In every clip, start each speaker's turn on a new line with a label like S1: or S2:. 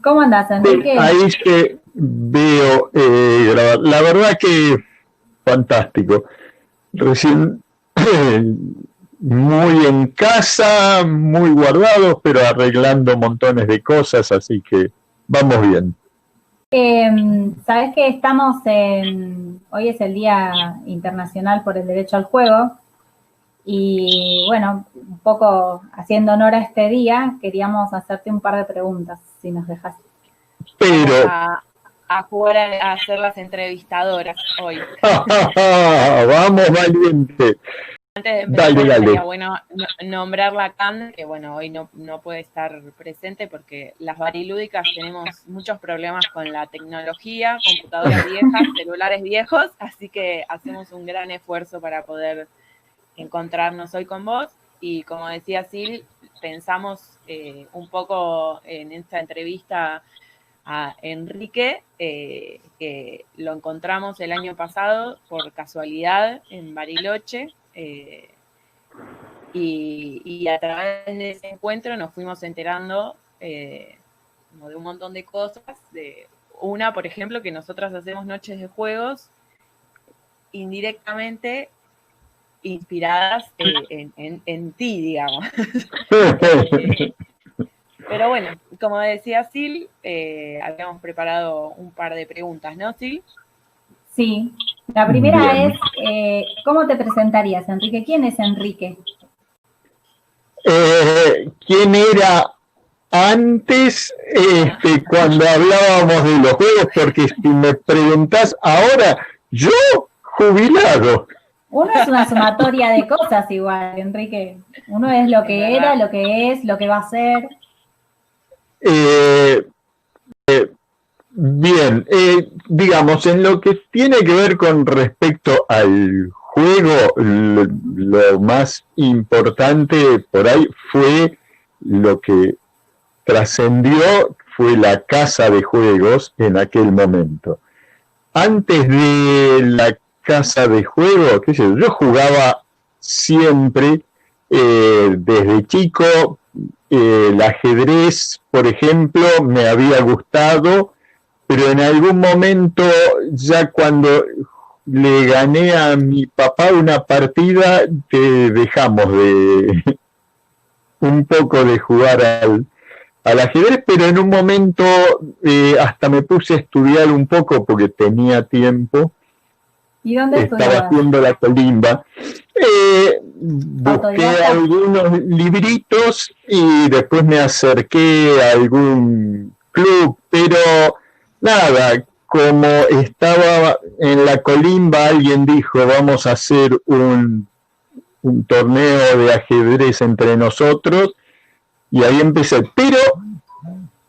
S1: ¿Cómo andás, Enrique?
S2: Ahí se veo grabar. La verdad que fantástico. Recién muy en casa, muy guardados, pero arreglando montones de cosas, así que vamos bien.
S1: Sabés que hoy es el Día Internacional por el Derecho al Juego y bueno, un poco haciendo honor a este día, queríamos hacerte un par de preguntas, si nos dejas.
S3: Vamos
S2: Pero
S3: a jugar a ser las entrevistadoras hoy.
S2: vamos valiente.
S3: Antes de empezar,
S2: Dale.
S3: sería bueno nombrarla a Can, que bueno, hoy no puede estar presente porque las barilúdicas tenemos muchos problemas con la tecnología, computadoras viejas, celulares viejos, así que hacemos un gran esfuerzo para poder encontrarnos hoy con vos. Y como decía Sil, pensamos un poco en esta entrevista a Enrique, que lo encontramos el año pasado por casualidad en Bariloche, y a través de ese encuentro nos fuimos enterando de un montón de cosas. De una, por ejemplo, que nosotras hacemos noches de juegos indirectamente inspiradas en ti, digamos. Pero bueno, como decía Sil, habíamos preparado un par de preguntas, ¿no, Sil?
S1: Sí, la primera
S2: Bien.
S1: es, ¿cómo te presentarías, Enrique? ¿Quién es Enrique?
S2: ¿Quién era antes cuando hablábamos de los juegos? Porque si me preguntás ahora, yo jubilado.
S1: Uno es una sumatoria de cosas igual, Enrique. Uno es lo que era, lo que es, lo que va a ser.
S2: Bien, digamos, en lo que tiene que ver con respecto al juego, lo más importante por ahí fue lo que trascendió, fue la casa de juegos en aquel momento. Antes de la casa de juegos, qué sé yo jugaba siempre, desde chico, el ajedrez, por ejemplo, me había gustado, pero en algún momento, ya cuando le gané a mi papá una partida, dejamos de un poco de jugar al ajedrez, pero en un momento hasta me puse a estudiar un poco porque tenía tiempo.
S1: ¿Y dónde
S2: estaba
S1: estudiabas?
S2: haciendo la colimba. Busqué algunos libritos y después me acerqué a algún club, pero nada, como estaba en la colimba, alguien dijo, vamos a hacer un torneo de ajedrez entre nosotros, y ahí empecé. Pero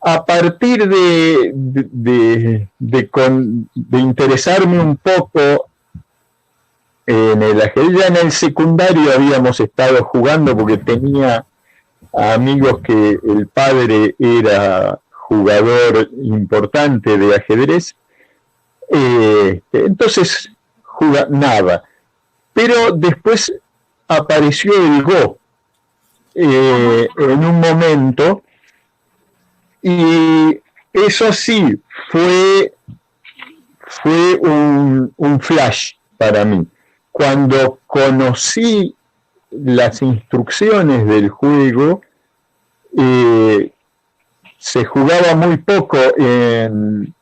S2: a partir de interesarme un poco en el ajedrez, ya en el secundario habíamos estado jugando porque tenía amigos que el padre era jugador importante de ajedrez, entonces nada. Pero después apareció el Go en un momento, y eso sí fue un flash para mí. Cuando conocí las instrucciones del juego, se jugaba muy poco en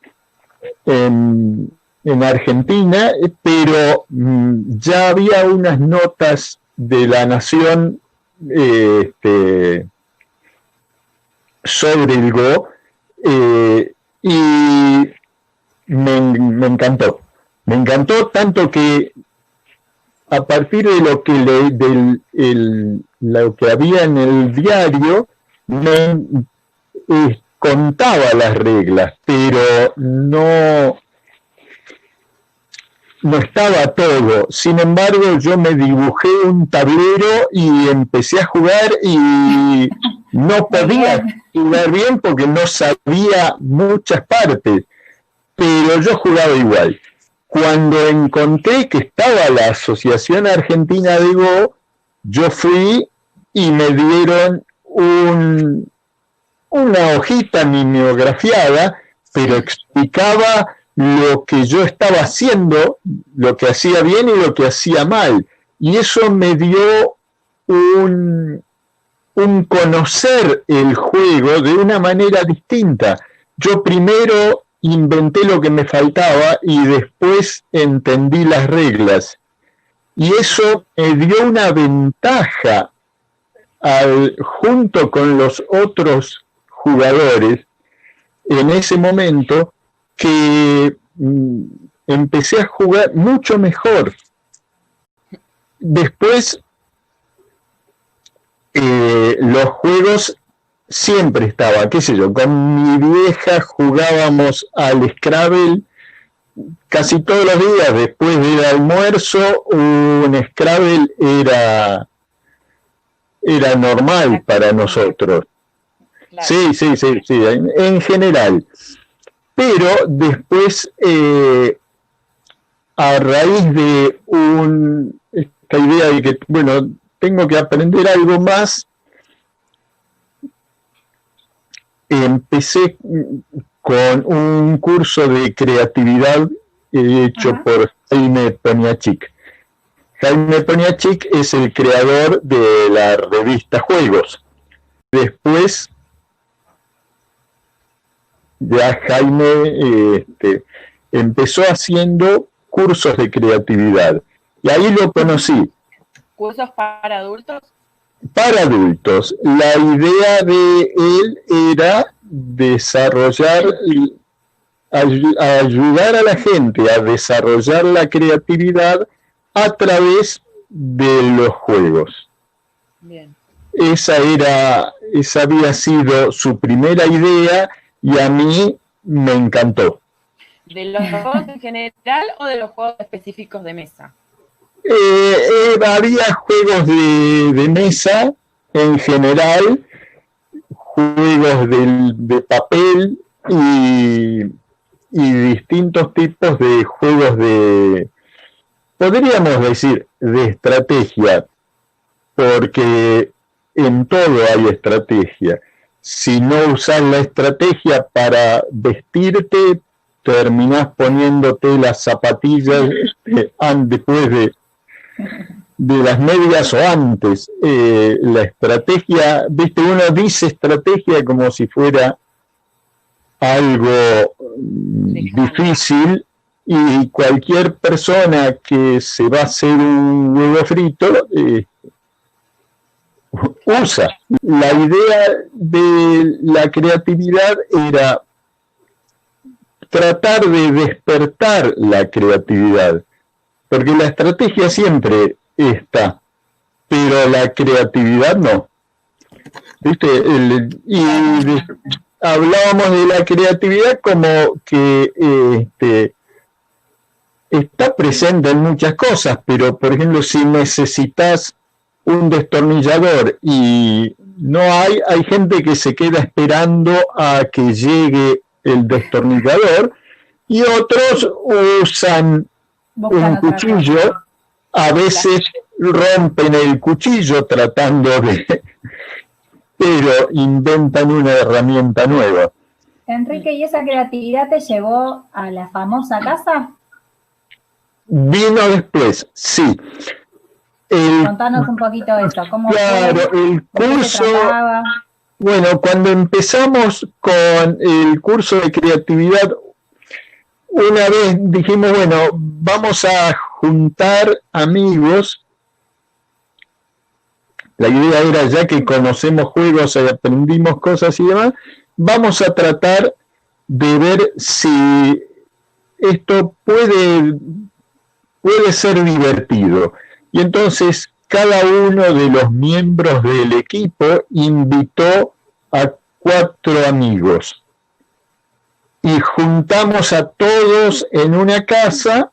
S2: Argentina, pero ya había unas notas de La Nación sobre el Go, y me encantó. Me encantó tanto que a partir de lo que había en el diario, me contaba las reglas, pero no estaba todo. Sin embargo, yo me dibujé un tablero y empecé a jugar, y no podía jugar bien porque no sabía muchas partes, pero yo jugaba igual. Cuando encontré que estaba la Asociación Argentina de Go, yo fui y me dieron una hojita mimeografiada, pero explicaba lo que yo estaba haciendo, lo que hacía bien y lo que hacía mal. Y eso me dio un conocer el juego de una manera distinta. Yo primero inventé lo que me faltaba y después entendí las reglas. Y eso me dio una ventaja junto con los otros jugadores en ese momento, que empecé a jugar mucho mejor. Después, los juegos siempre estaba, qué sé yo, con mi vieja jugábamos al Scrabble casi todos los días. Después del almuerzo, un Scrabble era normal para nosotros. Claro. Sí, en general. Pero después, a raíz de esta idea de que, bueno, tengo que aprender algo más, empecé con un curso de creatividad hecho por Jaime Poniatchik. Jaime Poniatchik es el creador de la revista Juegos. Después, ya Jaime empezó haciendo cursos de creatividad. Y ahí lo conocí.
S3: ¿Cursos para adultos?
S2: Para adultos. La idea de él era desarrollar, ayudar a la gente a desarrollar la creatividad a través de los juegos.
S3: Bien.
S2: Esa había sido su primera idea y a mí me encantó.
S3: ¿De los juegos en general o de los juegos específicos de mesa?
S2: Había juegos de mesa en general, juegos de papel y distintos tipos de juegos podríamos decir, de estrategia, porque en todo hay estrategia. Si no usas la estrategia para vestirte, terminás poniéndote las zapatillas después de las medias o antes. La estrategia, viste, uno dice estrategia como si fuera algo difícil, y cualquier persona que se va a hacer un huevo frito usa. La idea de la creatividad era tratar de despertar la creatividad, porque la estrategia siempre está, pero la creatividad no. ¿Viste? Hablábamos de la creatividad como que está presente en muchas cosas, pero por ejemplo, si necesitas un destornillador y no hay gente que se queda esperando a que llegue el destornillador, y otros usan un cuchillo, a veces rompen el cuchillo tratando pero inventan una herramienta nueva.
S1: Enrique, ¿y esa creatividad te llevó a la famosa casa?
S2: Vino después, sí.
S1: Contanos un poquito de eso. ¿Cómo
S2: claro,
S1: fue?
S2: El curso, bueno, cuando empezamos con el curso de creatividad, una vez dijimos, bueno, vamos a juntar amigos. La idea era, ya que conocemos juegos y aprendimos cosas y demás, vamos a tratar de ver si esto puede ser divertido. Y entonces cada uno de los miembros del equipo invitó a 4 amigos. Y juntamos a todos en una casa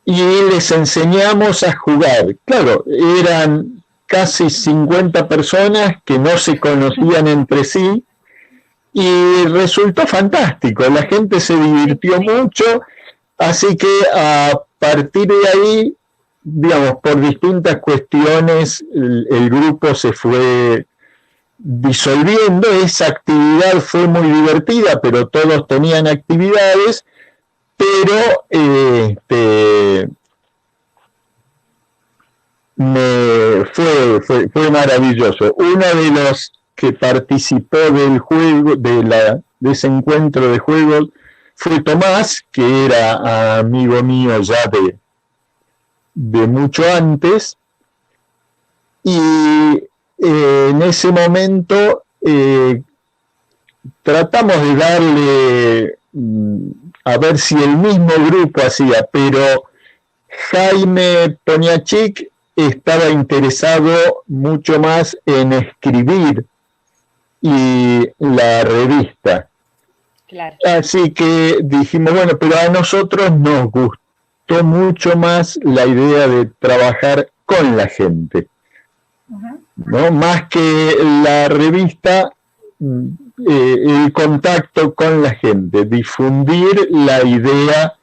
S2: y les enseñamos a jugar. Claro, eran casi 50 personas que no se conocían entre sí y resultó fantástico. La gente se divirtió mucho, así que a partir de ahí, digamos, por distintas cuestiones, el grupo se fue disolviendo. Esa actividad fue muy divertida, pero todos tenían actividades, pero fue maravilloso. Uno de los que participó del juego, de ese encuentro de juegos, fue Tomás, que era amigo mío ya de mucho antes, y en ese momento tratamos de darle, a ver si el mismo grupo hacía, pero Jaime Poniachik estaba interesado mucho más en escribir y la revista.
S3: Claro.
S2: Así que dijimos, bueno, pero a nosotros nos gustó mucho más la idea de trabajar con la gente, ¿no? Más que la revista, el contacto con la gente, difundir la idea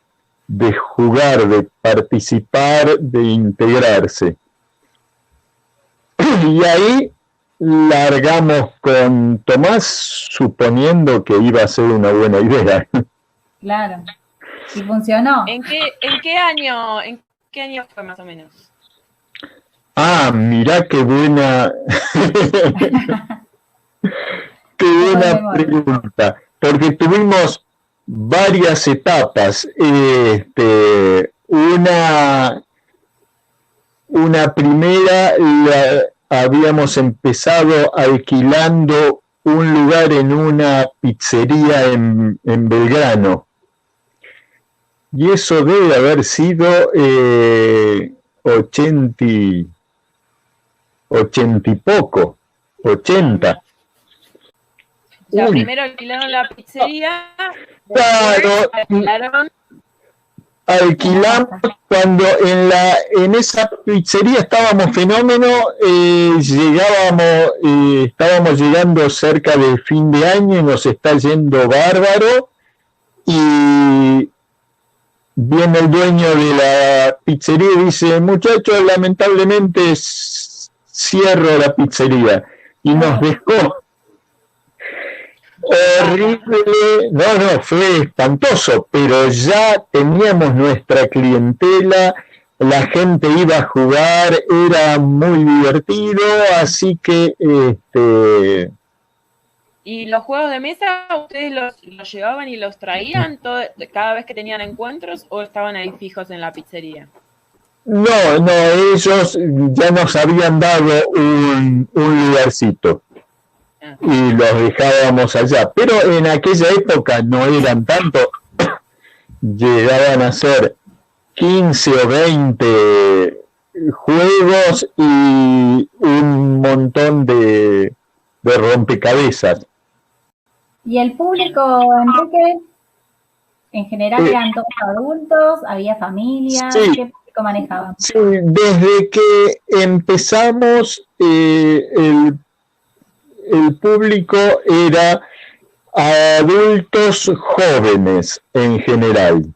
S2: de jugar, de participar, de integrarse. Y ahí largamos con Tomás, suponiendo que iba a ser una buena idea.
S1: Claro. Y funcionó.
S3: ¿En qué año fue más o menos?
S2: Mirá qué buena, qué buena pregunta, porque tuvimos varias etapas. Una primera habíamos empezado alquilando un lugar en una pizzería en Belgrano. Y eso debe haber sido 80 y poco, 80.
S3: Ya, primero alquilaron la pizzería.
S2: Claro, alquilamos cuando en esa pizzería estábamos fenómeno, estábamos llegando cerca de fin de año y nos está yendo bárbaro, y viene el dueño de la pizzería y dice: muchachos, lamentablemente cierro la pizzería, y nos dejó. Horrible, no, fue espantoso, pero ya teníamos nuestra clientela, la gente iba a jugar, era muy divertido, así que
S3: ¿Y los juegos de mesa ustedes los llevaban y los traían cada vez que tenían encuentros, o estaban ahí fijos en la pizzería?
S2: No, ellos ya nos habían dado un lugarcito y los dejábamos allá, pero en aquella época no eran tanto, llegaban a ser 15 o 20 juegos y un montón de rompecabezas.
S1: ¿Y el público, Enrique, en general eran todos adultos? ¿Había familias?
S2: Sí.
S1: ¿Qué público manejaban?
S2: Sí, desde que empezamos el público era adultos jóvenes en general.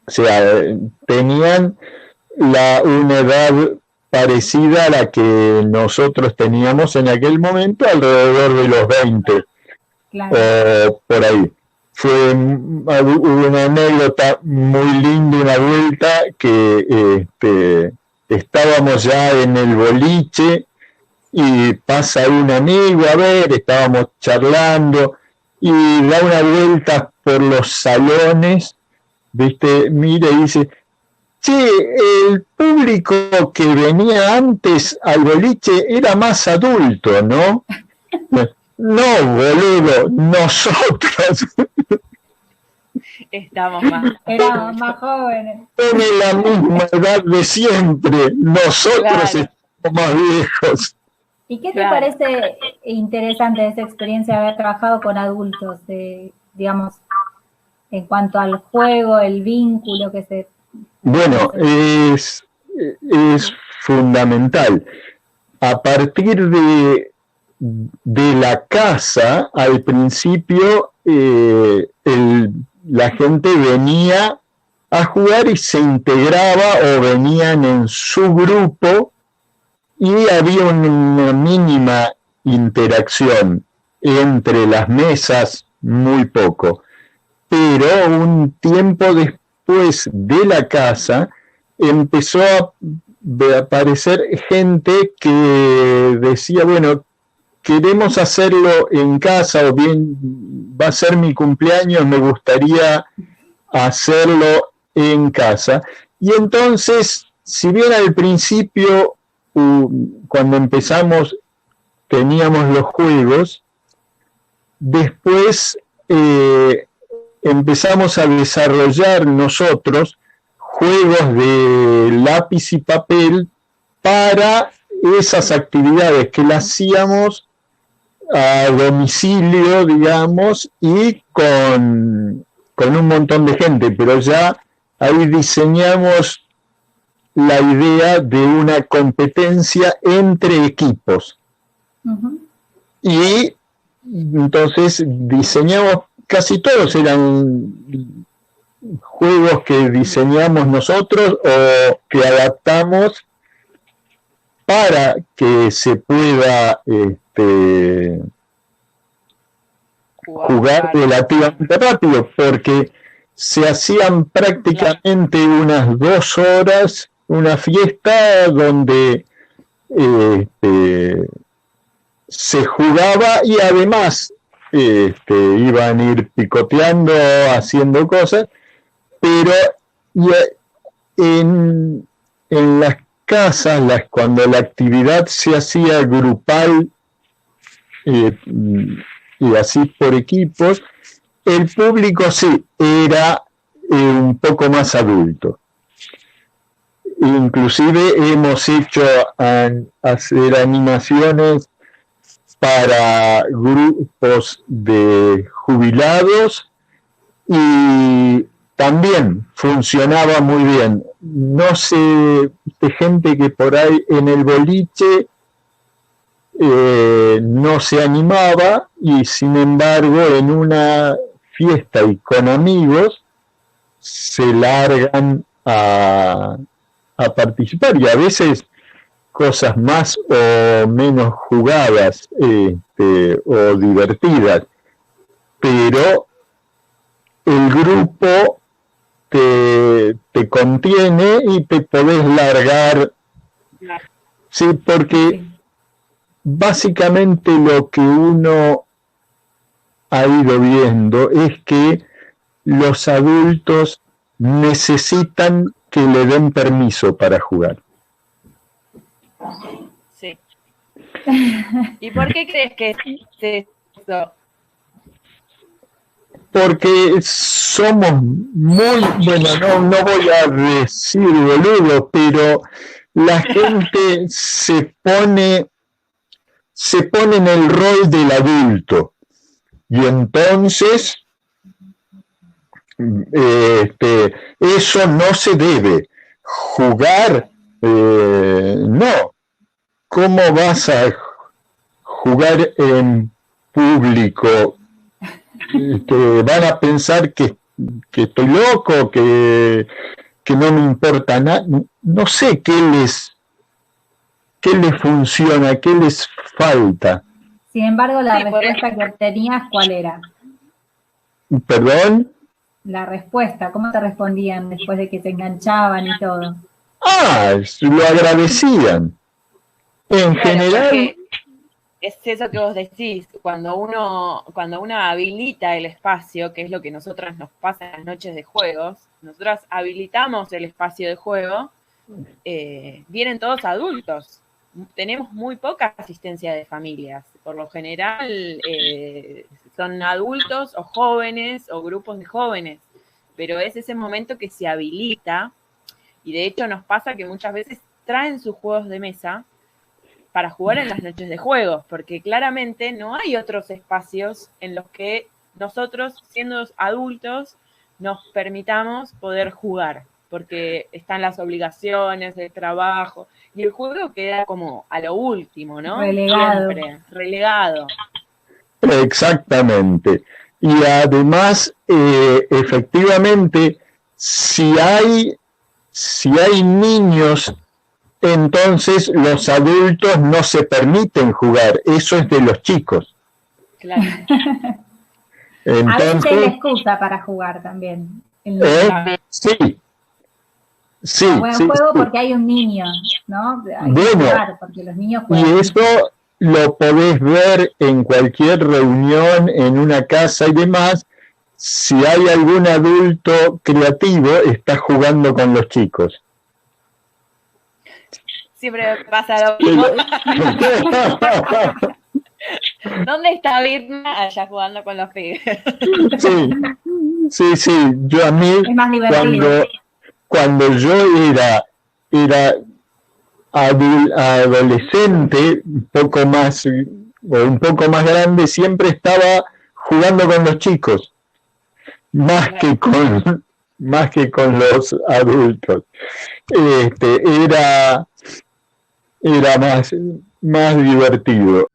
S2: O sea, tenían una edad parecida a la que nosotros teníamos en aquel momento, alrededor de los 20, claro. Por ahí. Fue una anécdota muy linda, una vuelta que estábamos ya en el boliche y pasa un amigo a ver, estábamos charlando y da una vuelta por los salones, ¿viste? Mira y dice: che, el público que venía antes al boliche era más adulto, ¿no? No, boludo, nosotros
S1: éramos más jóvenes.
S2: Tiene la misma edad de siempre, nosotros
S3: claro.
S2: Estamos más viejos.
S1: ¿Y qué te parece interesante de esa experiencia de haber trabajado con adultos, digamos, en cuanto al juego, el vínculo que se...
S2: Bueno, es fundamental. A partir de la casa, al principio, la gente venía a jugar y se integraba, o venían en su grupo y había una mínima interacción entre las mesas, muy poco. Pero un tiempo después de la casa empezó a aparecer gente que decía, bueno, queremos hacerlo en casa, o bien va a ser mi cumpleaños, me gustaría hacerlo en casa. Y entonces, si bien al principio, cuando empezamos, teníamos los juegos, después empezamos a desarrollar nosotros juegos de lápiz y papel para esas actividades que las hacíamos a domicilio, digamos, y con un montón de gente, pero ya ahí diseñamos la idea de una competencia entre equipos. Uh-huh. Y entonces diseñamos, casi todos eran juegos que diseñamos nosotros o que adaptamos para que se pueda jugar relativamente rápido, porque se hacían prácticamente unas 2 horas, una fiesta donde se jugaba y además iban a ir picoteando, haciendo cosas, pero en las casas, cuando la actividad se hacía grupal y así por equipos, el público sí era un poco más adulto. Inclusive hemos hecho hacer animaciones para grupos de jubilados y también funcionaba muy bien. No sé, de gente que por ahí en el boliche no se animaba y sin embargo en una fiesta y con amigos se largan a participar, y a veces cosas más o menos jugadas o divertidas, pero el grupo te contiene y te podés largar. Sí, porque básicamente lo que uno ha ido viendo es que los adultos necesitan que le den permiso para jugar.
S3: Sí. ¿Y por qué crees que es eso?
S2: Porque somos muy, bueno, no voy a decir boludo, pero la gente se pone en el rol del adulto, y entonces eso no se debe. Jugar, no. ¿Cómo vas a jugar en público? Van a pensar que estoy loco, que no me importa nada. No sé qué les funciona, qué les falta.
S1: Sin embargo, la respuesta que tenías, ¿cuál era?
S2: ¿Perdón?
S1: La respuesta, ¿cómo te respondían después de que te enganchaban y todo?
S2: Lo agradecían. En general...
S3: Es eso que vos decís, cuando uno habilita el espacio, que es lo que nosotras nos pasa en las noches de juegos, nosotras habilitamos el espacio de juego, vienen todos adultos. Tenemos muy poca asistencia de familias. Por lo general son adultos o jóvenes o grupos de jóvenes, pero es ese momento que se habilita, y de hecho nos pasa que muchas veces traen sus juegos de mesa para jugar en las noches de juegos, porque claramente no hay otros espacios en los que nosotros, siendo adultos, nos permitamos poder jugar, porque están las obligaciones, el trabajo, y el juego queda como a lo último, ¿no?
S1: Relegado.
S3: Siempre, relegado.
S2: Exactamente. Y además, efectivamente, si hay niños entonces los adultos no se permiten jugar, eso es de los chicos.
S3: Claro.
S1: A veces
S2: Entonces,
S1: hay la excusa para jugar también.
S2: sí, sí,
S1: Buen
S2: sí,
S1: juego
S2: sí.
S1: porque hay un niño, ¿no? Hay que
S2: Bueno,
S1: jugar porque los niños
S2: Y
S1: juegan.
S2: eso lo podés ver en cualquier reunión, en una casa y demás. Si hay algún adulto creativo, está jugando con los chicos.
S3: Siempre me pasa lo mismo. ¿Dónde está Birna? Allá jugando con los pibes.
S2: Sí, sí, sí. Yo a mí,
S1: Es más divertido.
S2: cuando yo era adolescente, un poco más grande, siempre estaba jugando con los chicos, más que con los adultos. Era más divertido.